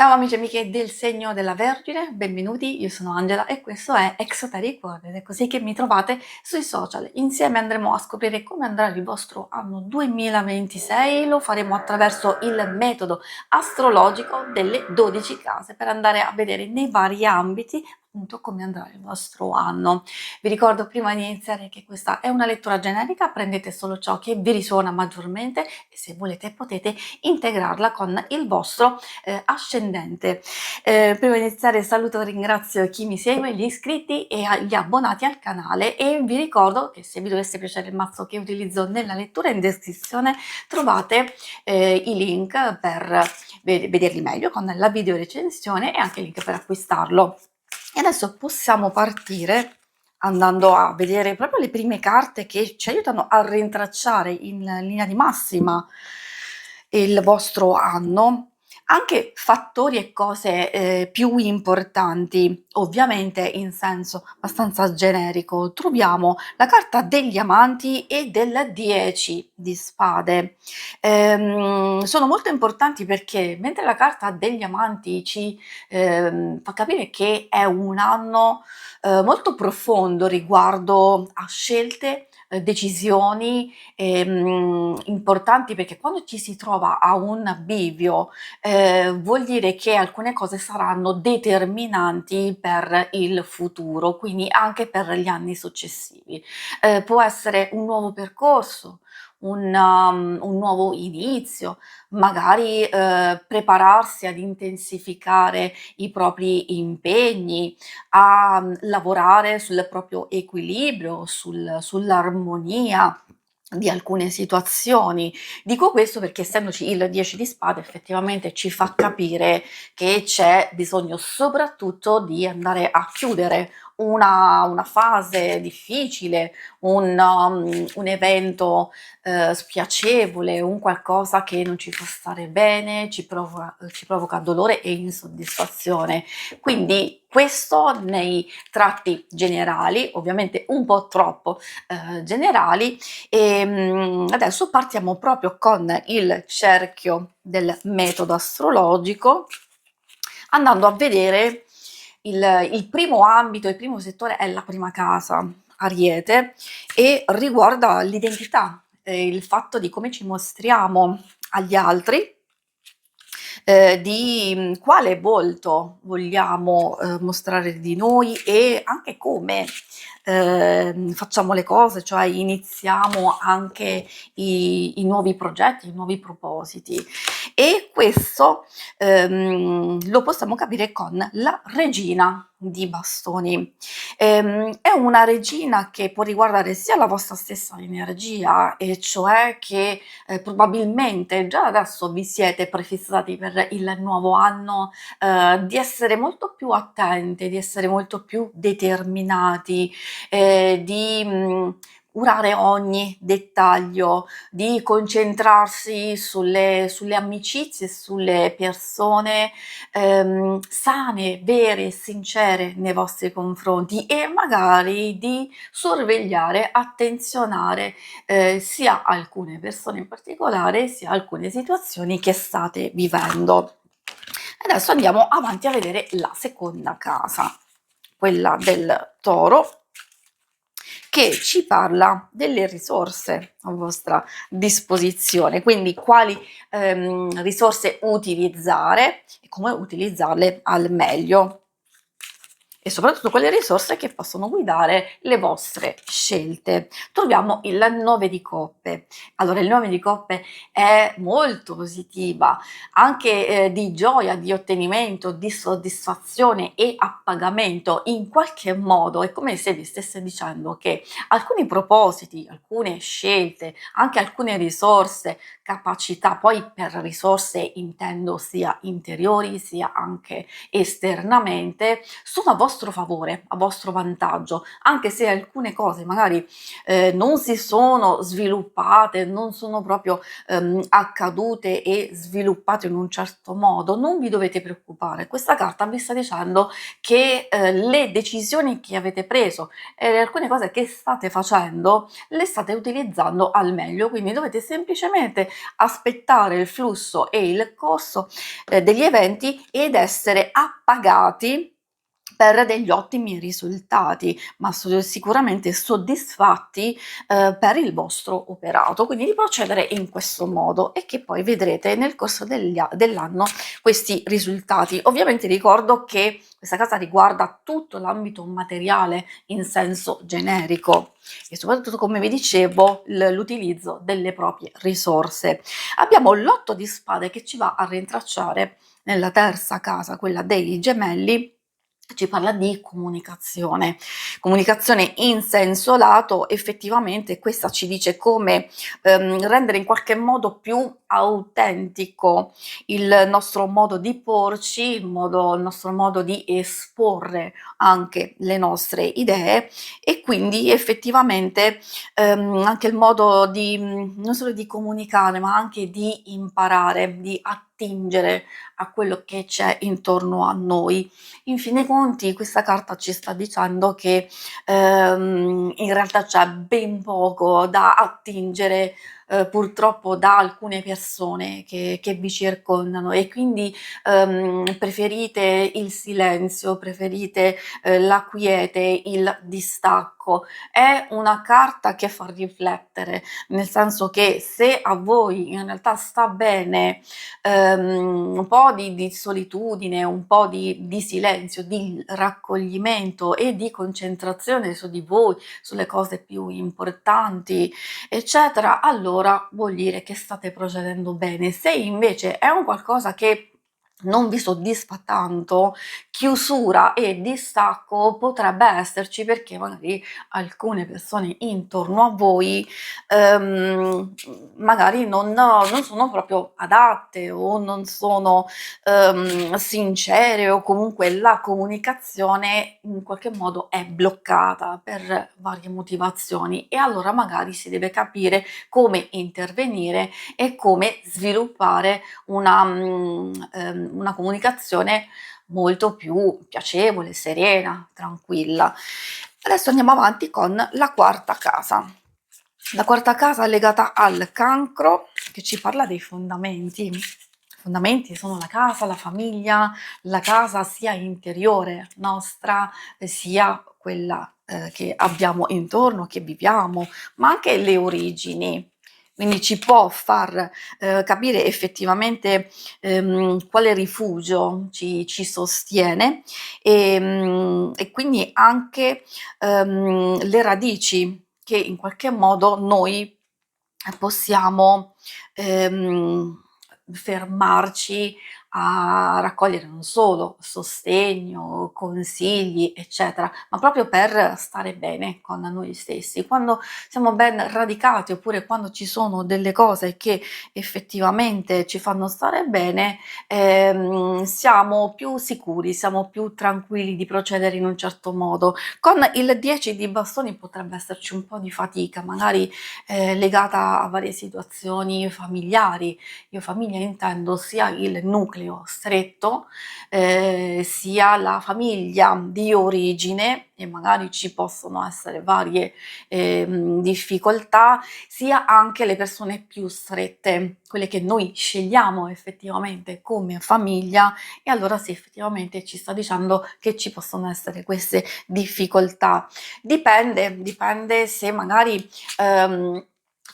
Ciao amici e amiche del segno della Vergine, benvenuti, io sono Angela e questo è Exoteric World ed è così che mi trovate sui social. Insieme andremo a scoprire come andrà il vostro anno 2026, lo faremo attraverso il metodo astrologico delle 12 case per andare a vedere nei vari ambiti appunto come andrà il vostro anno. Vi ricordo prima di iniziare che questa è una lettura generica, prendete solo ciò che vi risuona maggiormente e se volete potete integrarla con il vostro ascendente. Prima di iniziare saluto e ringrazio chi mi segue, gli iscritti e gli abbonati al canale e vi ricordo che se vi dovesse piacere il mazzo che utilizzo nella lettura in descrizione trovate i link per vederli meglio con la video recensione e anche il link per acquistarlo. E adesso possiamo partire andando a vedere proprio le prime carte che ci aiutano a rintracciare in linea di massima il vostro anno, anche fattori e cose più importanti, ovviamente in senso abbastanza generico. Troviamo la carta degli amanti e del 10 di spade. Sono molto importanti perché mentre la carta degli amanti ci fa capire che è un anno molto profondo riguardo a scelte, decisioni importanti, perché quando ci si trova a un bivio vuol dire che alcune cose saranno determinanti per il futuro, quindi anche per gli anni successivi. Può essere un nuovo percorso, un nuovo inizio, magari prepararsi ad intensificare i propri impegni, a lavorare sul proprio equilibrio, sull'armonia di alcune situazioni. Dico questo perché essendoci il 10 di spade effettivamente ci fa capire che c'è bisogno soprattutto di andare a chiudere una fase difficile, un evento spiacevole, un qualcosa che non ci fa stare bene, ci provoca dolore e insoddisfazione. Quindi questo nei tratti generali, ovviamente un po' troppo generali, e adesso partiamo proprio con il cerchio del metodo astrologico, andando a vedere il primo ambito, il primo settore è la prima casa, Ariete, e riguarda l'identità, il fatto di come ci mostriamo agli altri, di quale volto vogliamo mostrare di noi e anche come facciamo le cose, cioè iniziamo anche i nuovi progetti, i nuovi propositi. E questo lo possiamo capire con la regina di bastoni. È una regina che può riguardare sia la vostra stessa energia, e cioè che probabilmente già adesso vi siete prefissati per il nuovo anno di essere molto più attenti, di essere molto più determinati, di curare ogni dettaglio, di concentrarsi sulle amicizie, sulle persone sane, vere e sincere nei vostri confronti, e magari di sorvegliare, attenzionare sia alcune persone in particolare, sia alcune situazioni che state vivendo. Adesso andiamo avanti a vedere la seconda casa, quella del Toro, che ci parla delle risorse a vostra disposizione, quindi quali risorse utilizzare e come utilizzarle al meglio, e soprattutto quelle risorse che possono guidare le vostre scelte. Troviamo il 9 di coppe. Allora, il 9 di coppe è molto positiva, anche di gioia, di ottenimento, di soddisfazione e appagamento. In qualche modo è come se vi stesse dicendo che alcuni propositi, alcune scelte, anche alcune risorse, capacità, poi per risorse intendo sia interiori sia anche esternamente, sono a vostra vostro favore, a vostro vantaggio, anche se alcune cose magari non si sono sviluppate, non sono proprio accadute e sviluppate in un certo modo, non vi dovete preoccupare. Questa carta vi sta dicendo che le decisioni che avete preso e alcune cose che state facendo le state utilizzando al meglio, quindi dovete semplicemente aspettare il flusso e il corso degli eventi ed essere appagati per degli ottimi risultati, ma sicuramente soddisfatti per il vostro operato, quindi di procedere in questo modo e che poi vedrete nel corso dell'anno questi risultati. Ovviamente ricordo che questa casa riguarda tutto l'ambito materiale in senso generico e soprattutto, come vi dicevo, l'utilizzo delle proprie risorse. Abbiamo l'8 di spade che ci va a rintracciare nella terza casa, quella dei gemelli. Ci parla di comunicazione in senso lato. Effettivamente questa ci dice come rendere in qualche modo più autentico il nostro modo di porci, il nostro modo di esporre anche le nostre idee e quindi effettivamente anche il modo di non solo di comunicare, ma anche di imparare, di attingere a quello che c'è intorno a noi. In fin dei conti questa carta ci sta dicendo che in realtà c'è ben poco da attingere purtroppo da alcune persone che vi circondano e quindi preferite il silenzio, preferite la quiete, il distacco. È una carta che fa riflettere, nel senso che se a voi in realtà sta bene un po' di solitudine, un po' di silenzio, di raccoglimento e di concentrazione su di voi, sulle cose più importanti, eccetera, allora vuol dire che state procedendo bene. Se invece è un qualcosa che non vi soddisfa tanto, chiusura e distacco potrebbe esserci perché magari alcune persone intorno a voi magari non sono proprio adatte o non sono sincere o comunque la comunicazione in qualche modo è bloccata per varie motivazioni e allora magari si deve capire come intervenire e come sviluppare una comunicazione molto più piacevole, serena, tranquilla. Adesso andiamo avanti con la quarta casa. La quarta casa è legata al cancro, che ci parla dei fondamenti. I fondamenti sono la casa, la famiglia, la casa sia interiore nostra, sia quella che abbiamo intorno, che viviamo, ma anche le origini. Quindi ci può far capire effettivamente quale rifugio ci sostiene e quindi anche le radici che in qualche modo noi possiamo fermarci a raccogliere non solo sostegno, consigli, eccetera, ma proprio per stare bene con noi stessi. Quando siamo ben radicati oppure quando ci sono delle cose che effettivamente ci fanno stare bene, siamo più sicuri, siamo più tranquilli di procedere in un certo modo. Con il 10 di bastoni potrebbe esserci un po' di fatica, magari legata a varie situazioni familiari. Io famiglia intendo sia il nucleo stretto, sia la famiglia di origine e magari ci possono essere varie difficoltà, sia anche le persone più strette, quelle che noi scegliamo effettivamente come famiglia e allora sì, effettivamente ci sta dicendo che ci possono essere queste difficoltà. Dipende se magari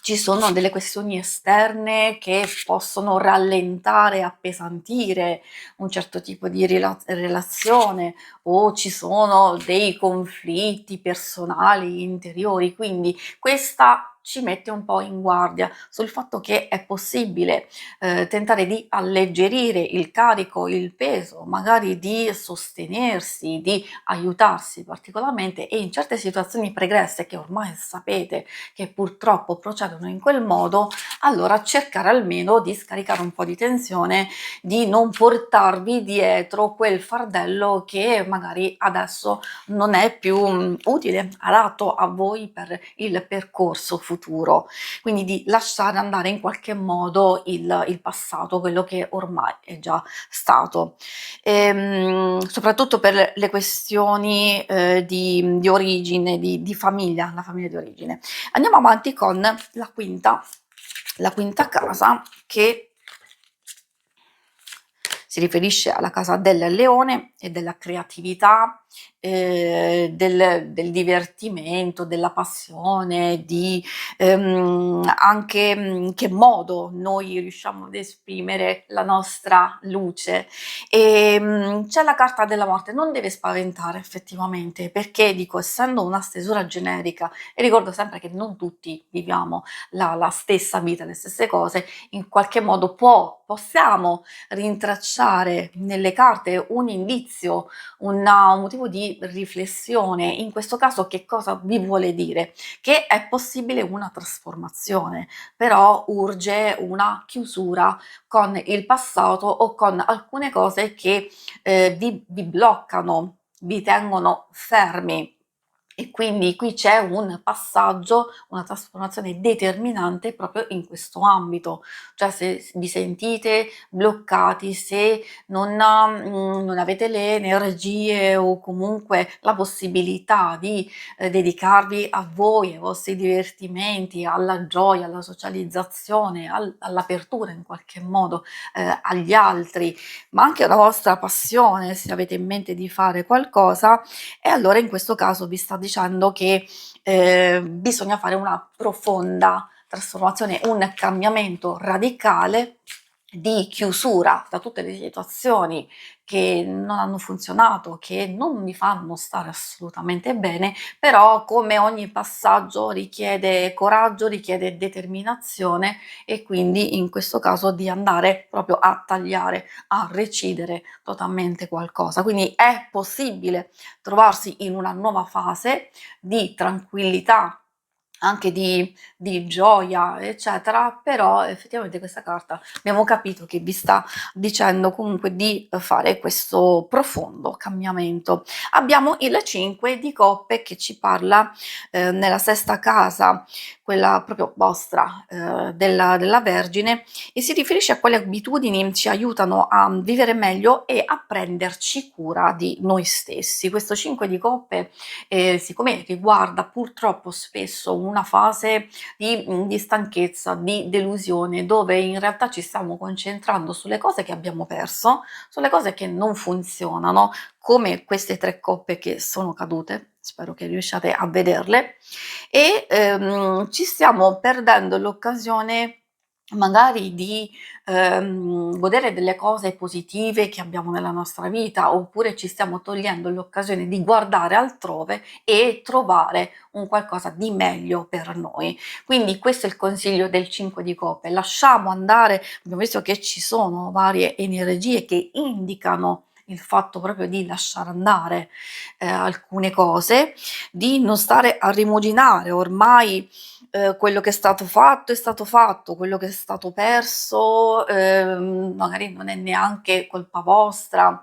ci sono delle questioni esterne che possono rallentare, appesantire un certo tipo di relazione o ci sono dei conflitti personali interiori, quindi questa ci mette un po' in guardia sul fatto che è possibile tentare di alleggerire il carico, il peso, magari di sostenersi, di aiutarsi particolarmente, e in certe situazioni pregresse che ormai sapete che purtroppo procedono in quel modo, allora cercare almeno di scaricare un po' di tensione, di non portarvi dietro quel fardello che magari adesso non è più utile, adatto a voi per il percorso futuro. Quindi di lasciare andare in qualche modo il passato, quello che ormai è già stato. Soprattutto per le questioni di origine, di famiglia, la famiglia di origine. Andiamo avanti con la quinta casa, che si riferisce alla casa del leone e della creatività, del divertimento, della passione, di anche che modo noi riusciamo ad esprimere la nostra luce. C'è la carta della morte, non deve spaventare effettivamente, perché dico, essendo una stesura generica, e ricordo sempre che non tutti viviamo la stessa vita, le stesse cose, in qualche modo possiamo rintracciare nelle carte un indizio, un motivo di riflessione. In questo caso che cosa vi vuole dire? Che è possibile una trasformazione, però urge una chiusura con il passato o con alcune cose che vi bloccano, vi tengono fermi. E quindi qui c'è un passaggio, una trasformazione determinante proprio in questo ambito. Cioè se vi sentite bloccati, se non avete le energie o comunque la possibilità di dedicarvi a voi, ai vostri divertimenti, alla gioia, alla socializzazione, all'apertura in qualche modo agli altri, ma anche alla vostra passione, se avete in mente di fare qualcosa, e allora in questo caso vi sta dicendo che bisogna fare una profonda trasformazione, un cambiamento radicale di chiusura da tutte le situazioni che non hanno funzionato, che non mi fanno stare assolutamente bene, però come ogni passaggio richiede coraggio, richiede determinazione, e quindi in questo caso di andare proprio a tagliare, a recidere totalmente qualcosa. Quindi è possibile trovarsi in una nuova fase di tranquillità, anche di gioia, eccetera, però effettivamente questa carta abbiamo capito che vi sta dicendo comunque di fare questo profondo cambiamento. Abbiamo il 5 di coppe che ci parla nella sesta casa, quella proprio vostra, della Vergine, e si riferisce a quali abitudini ci aiutano a vivere meglio e a prenderci cura di noi stessi. Questo 5 di coppe, siccome riguarda purtroppo spesso una fase di stanchezza, di delusione, dove in realtà ci stiamo concentrando sulle cose che abbiamo perso, sulle cose che non funzionano, come queste 3 coppe che sono cadute, spero che riusciate a vederle, e ci stiamo perdendo l'occasione magari di godere delle cose positive che abbiamo nella nostra vita, oppure ci stiamo togliendo l'occasione di guardare altrove e trovare un qualcosa di meglio per noi. Quindi questo è il consiglio del 5 di coppe: lasciamo andare. Abbiamo visto che ci sono varie energie che indicano il fatto proprio di lasciare andare alcune cose, di non stare a rimuginare. Ormai quello che è stato fatto, quello che è stato perso magari non è neanche colpa vostra,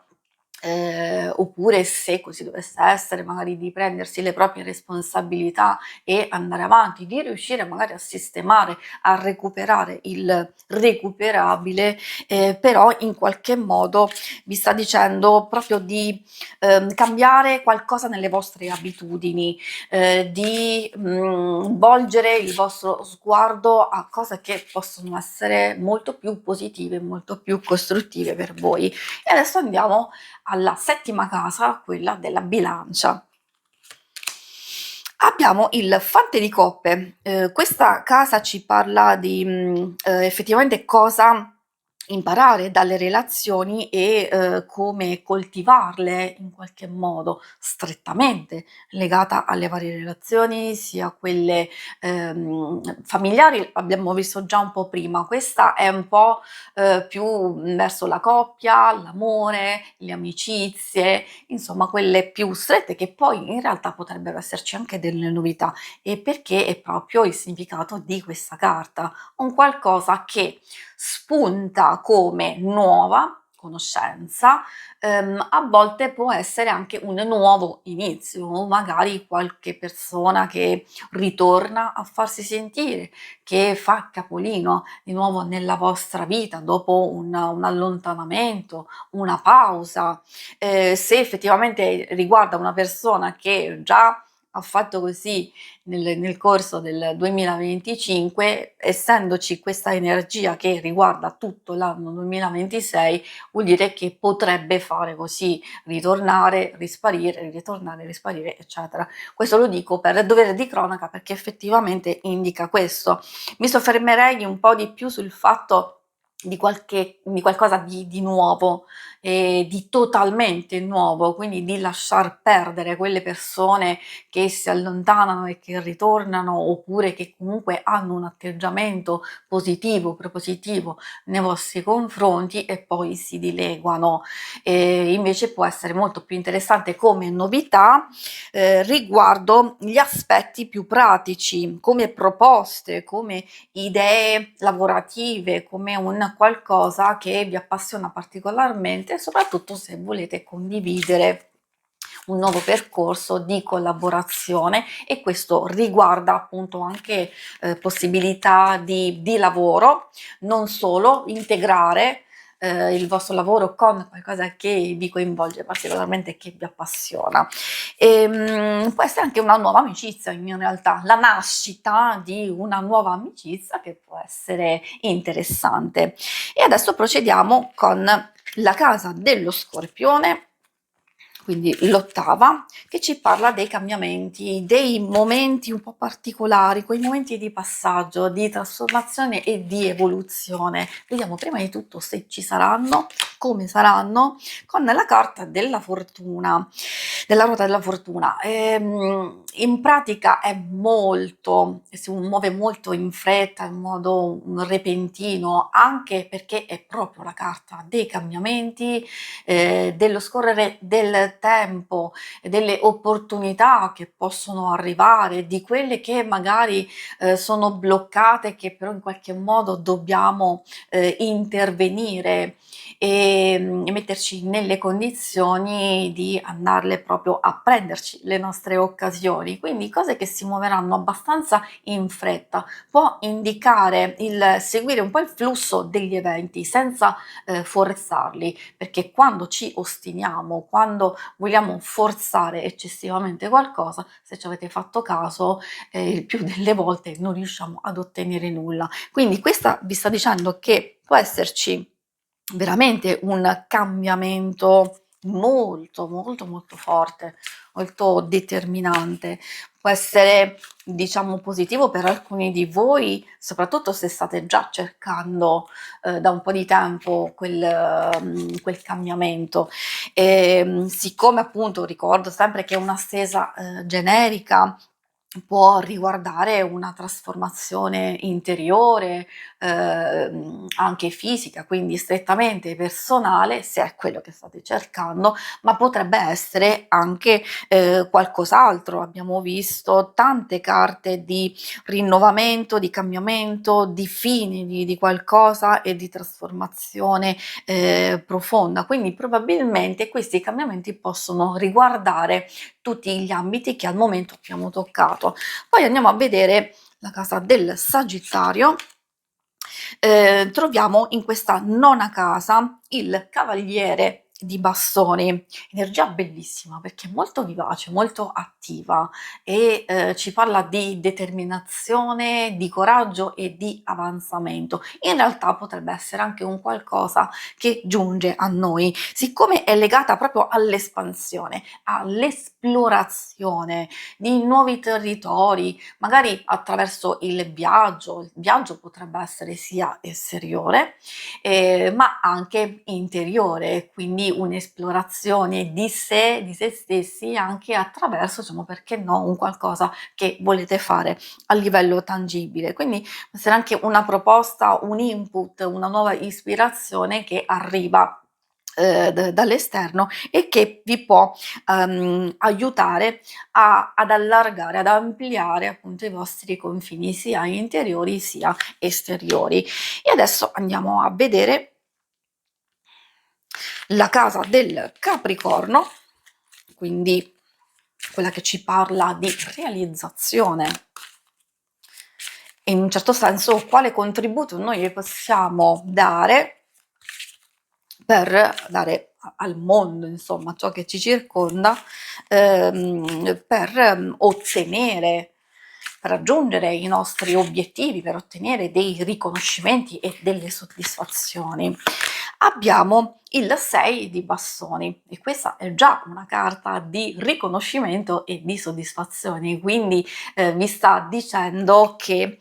oppure se così dovesse essere, magari di prendersi le proprie responsabilità e andare avanti, di riuscire magari a sistemare, a recuperare il recuperabile, però in qualche modo vi sta dicendo proprio di cambiare qualcosa nelle vostre abitudini, di volgere il vostro sguardo a cose che possono essere molto più positive, molto più costruttive per voi. E adesso andiamo alla settima casa, quella della bilancia. Abbiamo il Fante di coppe. Questa casa ci parla di effettivamente cosa imparare dalle relazioni e come coltivarle in qualche modo, strettamente legata alle varie relazioni, sia quelle familiari, abbiamo visto già un po' prima. Questa è un po' più verso la coppia, l'amore, le amicizie, insomma quelle più strette, che poi in realtà potrebbero esserci anche delle novità. E perché è proprio il significato di questa carta, un qualcosa che spunta come nuova conoscenza, a volte può essere anche un nuovo inizio, o magari qualche persona che ritorna a farsi sentire, che fa capolino di nuovo nella vostra vita dopo un allontanamento, una pausa. Se effettivamente riguarda una persona che già ha fatto così nel corso del 2025, essendoci questa energia che riguarda tutto l'anno 2026, vuol dire che potrebbe fare così, ritornare, risparire, ritornare, risparire, eccetera. Questo lo dico per dovere di cronaca perché effettivamente indica questo. Mi soffermerei un po' di più sul fatto di qualcosa di nuovo, di totalmente nuovo, quindi di lasciar perdere quelle persone che si allontanano e che ritornano, oppure che comunque hanno un atteggiamento positivo, propositivo nei vostri confronti e poi si dileguano. Invece può essere molto più interessante come novità riguardo gli aspetti più pratici, come proposte, come idee lavorative, come un qualcosa che vi appassiona particolarmente, soprattutto se volete condividere un nuovo percorso di collaborazione, e questo riguarda appunto anche possibilità di lavoro, non solo integrare il vostro lavoro con qualcosa che vi coinvolge particolarmente e che vi appassiona. Può essere anche una nuova amicizia, in realtà, la nascita di una nuova amicizia che può essere interessante. E adesso procediamo con la casa dello Scorpione, quindi l'ottava, che ci parla dei cambiamenti, dei momenti un po' particolari, quei momenti di passaggio, di trasformazione e di evoluzione. Vediamo prima di tutto se ci saranno, come saranno, con la carta della fortuna, della ruota della fortuna. In pratica è molto, si muove molto in fretta, in modo repentino, anche perché è proprio la carta dei cambiamenti, dello scorrere del tempo, delle opportunità che possono arrivare, di quelle che magari sono bloccate, che però in qualche modo dobbiamo intervenire e metterci nelle condizioni di andarle proprio a prenderci le nostre occasioni. Quindi cose che si muoveranno abbastanza in fretta. Può indicare il seguire un po' il flusso degli eventi senza forzarli, perché quando ci ostiniamo, quando vogliamo forzare eccessivamente qualcosa, se ci avete fatto caso, il più delle volte non riusciamo ad ottenere nulla. Quindi questa vi sta dicendo che può esserci veramente un cambiamento molto, molto, molto forte, molto determinante. Può essere, diciamo, positivo per alcuni di voi, soprattutto se state già cercando da un po' di tempo quel cambiamento. Siccome appunto ricordo sempre che è una stesa generica, può riguardare una trasformazione interiore, anche fisica, quindi strettamente personale, se è quello che state cercando, ma potrebbe essere anche qualcos'altro. Abbiamo visto tante carte di rinnovamento, di cambiamento, di fine di qualcosa e di trasformazione profonda. Quindi probabilmente questi cambiamenti possono riguardare tutti gli ambiti che al momento abbiamo toccato. Poi andiamo a vedere la casa del Sagittario. Troviamo in questa nona casa il Cavaliere di bastoni, energia bellissima perché è molto vivace, molto attiva e ci parla di determinazione, di coraggio e di avanzamento. In realtà potrebbe essere anche un qualcosa che giunge a noi, siccome è legata proprio all'espansione, all'esplorazione di nuovi territori, magari attraverso il viaggio potrebbe essere sia esteriore, ma anche interiore, quindi un'esplorazione di se stessi anche attraverso, diciamo, perché no, un qualcosa che volete fare a livello tangibile. Quindi può essere anche una proposta, un input, una nuova ispirazione che arriva dall'esterno e che vi può aiutare ad allargare, ad ampliare appunto i vostri confini sia interiori sia esteriori. E adesso andiamo a vedere la casa del Capricorno, quindi quella che ci parla di realizzazione. E in un certo senso quale contributo noi possiamo dare per dare al mondo, insomma, ciò che ci circonda, per ottenere, per raggiungere i nostri obiettivi, per ottenere dei riconoscimenti e delle soddisfazioni. Abbiamo il 6 di bastoni e questa è già una carta di riconoscimento e di soddisfazioni, quindi vi sta dicendo che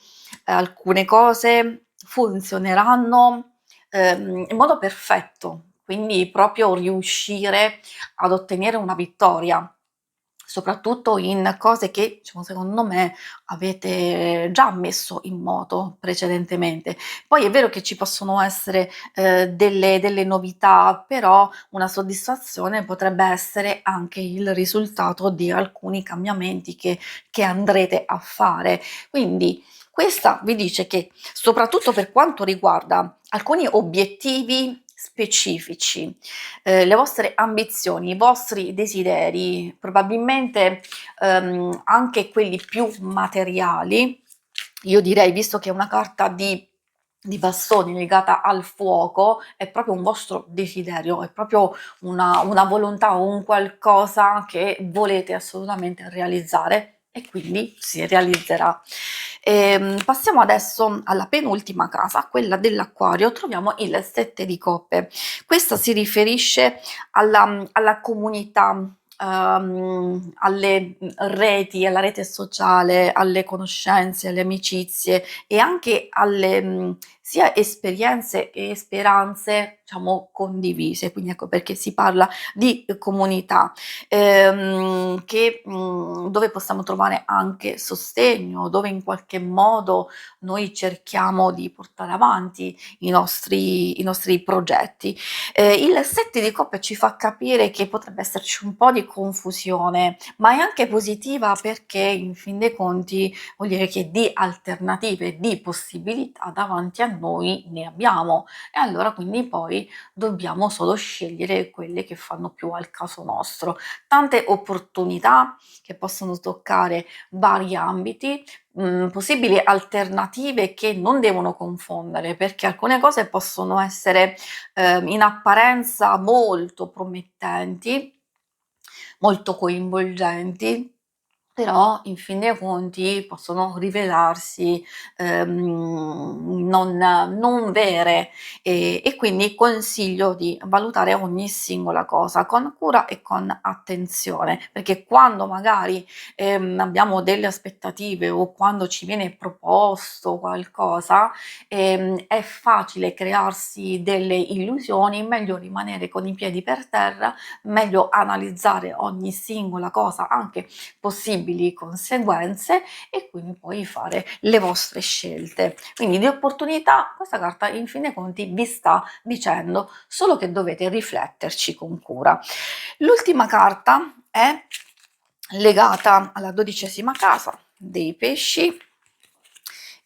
alcune cose funzioneranno in modo perfetto, quindi proprio riuscire ad ottenere una vittoria, soprattutto in cose che, diciamo, secondo me avete già messo in moto precedentemente. Poi è vero che ci possono essere delle novità, però una soddisfazione potrebbe essere anche il risultato di alcuni cambiamenti che andrete a fare. Quindi questa vi dice che soprattutto per quanto riguarda alcuni obiettivi specifici, le vostre ambizioni, i vostri desideri, probabilmente anche quelli più materiali, io direi, visto che è una carta di bastoni legata al fuoco, è proprio un vostro desiderio, è proprio una volontà, un qualcosa che volete assolutamente realizzare e quindi si realizzerà. Passiamo adesso alla penultima casa, quella dell'Acquario, troviamo il 7 di coppe. Questa si riferisce alla comunità, alle reti, alla rete sociale, alle conoscenze, alle amicizie e anche alle sia esperienze e speranze, diciamo, condivise. Quindi ecco perché si parla di comunità, dove possiamo trovare anche sostegno, dove in qualche modo noi cerchiamo di portare avanti i nostri progetti. Il 7 di coppe ci fa capire che potrebbe esserci un po' di confusione, ma è anche positiva perché in fin dei conti vuol dire che di alternative, di possibilità davanti a noi ne abbiamo e allora quindi poi dobbiamo solo scegliere quelle che fanno più al caso nostro. Tante opportunità che possono toccare vari ambiti, possibili alternative che non devono confondere, perché alcune cose possono essere in apparenza molto promettenti, molto coinvolgenti, però in fin dei conti possono rivelarsi non vere e quindi consiglio di valutare ogni singola cosa con cura e con attenzione, perché quando magari abbiamo delle aspettative o quando ci viene proposto qualcosa, è facile crearsi delle illusioni, meglio rimanere con i piedi per terra, meglio analizzare ogni singola cosa, anche possibili conseguenze e quindi poi fare le vostre scelte. Quindi di opportunità questa carta in fin dei conti vi sta dicendo solo che dovete rifletterci con cura. L'ultima carta è legata alla 12ª casa dei pesci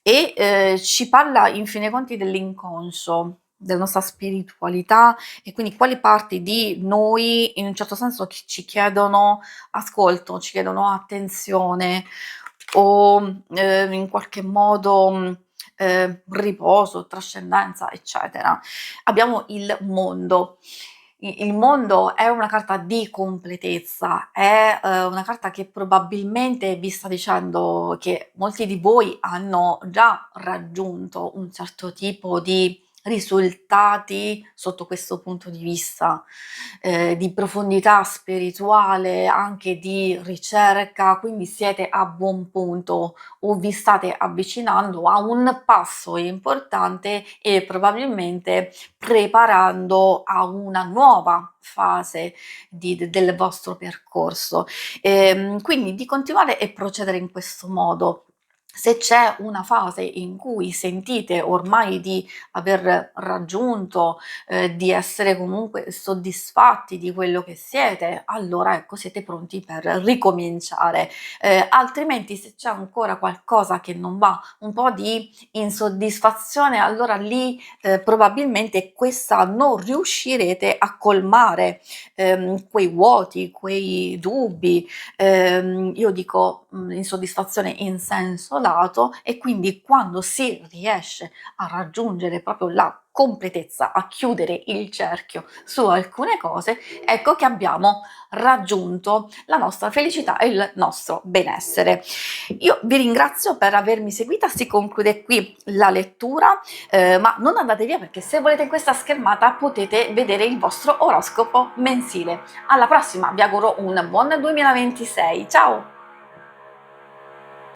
e ci parla in fin dei conti dell'inconscio, della nostra spiritualità e quindi quali parti di noi in un certo senso ci chiedono ascolto, ci chiedono attenzione o in qualche modo riposo, trascendenza, eccetera. Abbiamo il mondo il mondo è una carta di completezza, è una carta che probabilmente vi sta dicendo che molti di voi hanno già raggiunto un certo tipo di risultati sotto questo punto di vista, di profondità spirituale, anche di ricerca, quindi siete a buon punto o vi state avvicinando a un passo importante e probabilmente preparando a una nuova fase del vostro percorso. Quindi di continuare e procedere in questo modo. Se c'è una fase in cui sentite ormai di aver raggiunto, di essere comunque soddisfatti di quello che siete, allora ecco siete pronti per ricominciare. Altrimenti se c'è ancora qualcosa che non va, un po' di insoddisfazione, allora lì probabilmente quest'anno riuscirete a colmare quei vuoti, quei dubbi, io dico insoddisfazione in senso lato, e quindi quando si riesce a raggiungere proprio la completezza, a chiudere il cerchio su alcune cose, ecco che abbiamo raggiunto la nostra felicità e il nostro benessere. Io vi ringrazio per avermi seguita, si conclude qui la lettura, ma non andate via, perché se volete in questa schermata potete vedere il vostro oroscopo mensile. Alla prossima, vi auguro un buon 2026, ciao!